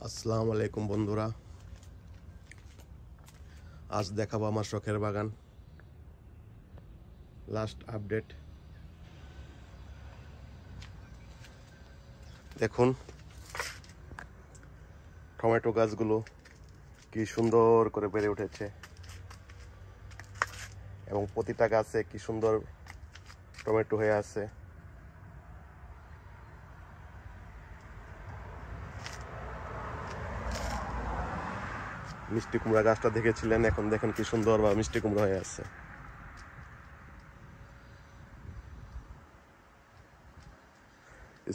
আসসালামু আলাইকুম বন্ধুরা, আজ দেখাবো আমার শখের বাগান। লাস্ট আপডেট দেখুন, টমেটো গাছগুলো কি সুন্দর করে বেড়ে উঠেছে এবং প্রতিটা গাছে কি সুন্দর টমেটো হয়ে আছে। মিষ্টি কুমড়া গাছটা দেখেছিলেন, এখন দেখেন কি সুন্দর বা মিষ্টি কুমড়া হয়ে আছে।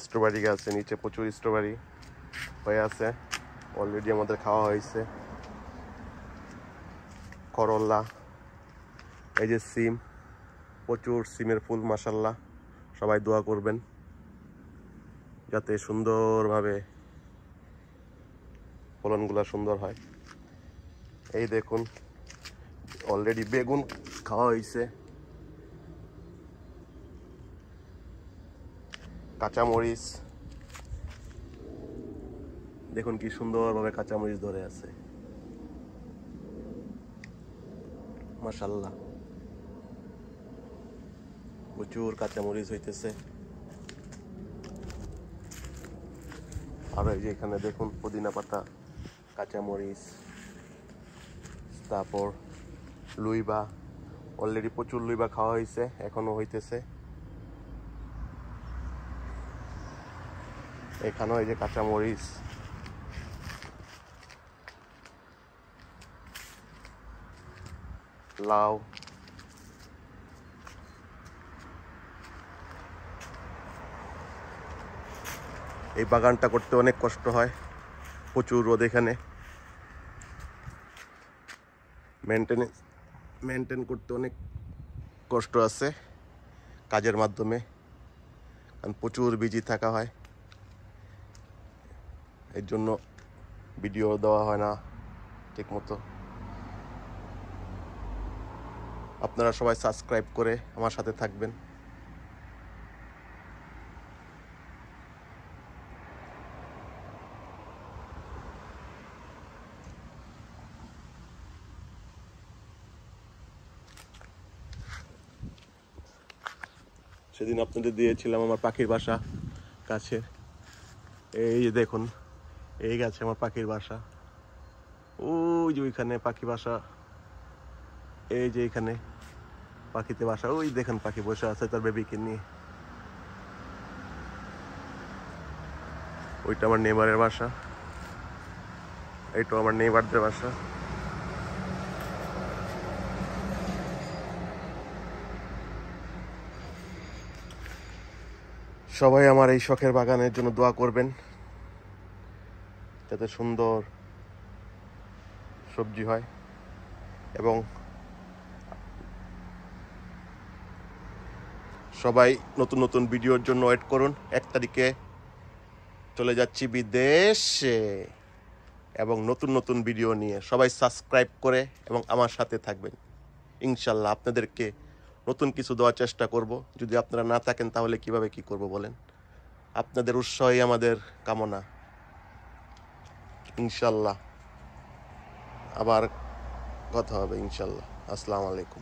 স্ট্রবেরি গাছে নিচে প্রচুর স্ট্রবেরি হয়ে আছে, অলরেডি আমাদের খাওয়া হয়েছে। করলা, এই যে সিম, প্রচুর সিমের ফুল, মাশাআল্লাহ। সবাই দোয়া করবেন যাতে সুন্দরভাবে ফলনগুলা সুন্দর হয়। এই দেখুন, অলরেডি বেগুন খাওয়া হয়েছে। কাঁচামরিচ দেখুন কি সুন্দরভাবে কাঁচামরিচ ধরে আছে, মাশাআল্লাহ। প্রচুর কাঁচামরিচ হইতেছে। আর এই যে এখানে দেখুন পুদিনা পাতা, কাঁচামরিচ, তারপর লুইবা, অলরেডি প্রচুর লুইবা খাওয়া হয়েছে, এখনো হইতেছে। এখানেও এই যে কাঁচামরিচ, লাউ, এই বাগানটা করতে অনেক কষ্ট হয়, প্রচুর রোদ। এখানে মেনটেন করতে অনেক কষ্ট আছে কাজের মাধ্যমে, কারণ প্রচুর বিজি থাকা হয়, এর জন্য ভিডিও দেওয়া হয় না ঠিক মতো। আপনারা সবাই সাবস্ক্রাইব করে আমার সাথে থাকবেন। সেদিন আপনাদের দিয়েছিলাম আমার পাখির বাসা কাছে, এই যে দেখুন, এই গেছে আমার পাখির বাসা, ওই যে ওইখানে পাখি বাসা, এই যে এখানে পাখিতে বাসা, ওই দেখেন পাখি বসে আছে তার বেবিকে নিয়ে। ওইটা আমার নেইবারের বাসা, এইটা আমার নেইবারদের বাসা। সবাই আমার এই শখের বাগানের জন্য দোয়া করবেন যাতে সুন্দর সবজি হয়। এবং সবাই নতুন নতুন ভিডিওর জন্য ওয়েট করুন। 1 তারিখে চলে যাচ্ছি বিদেশে, এবং নতুন নতুন ভিডিও নিয়ে। সবাই সাবস্ক্রাইব করে এবং আমার সাথে থাকবেন। ইনশাল্লাহ আপনাদেরকে নতুন কিছু দেওয়ার চেষ্টা করব। যদি আপনারা না থাকেন তাহলে কিভাবে কি করব বলেন? আপনাদের উৎসাহই আমাদের কামনা। ইনশাল্লাহ আবার কথা হবে ইনশাল্লাহ। আসসালামু আলাইকুম।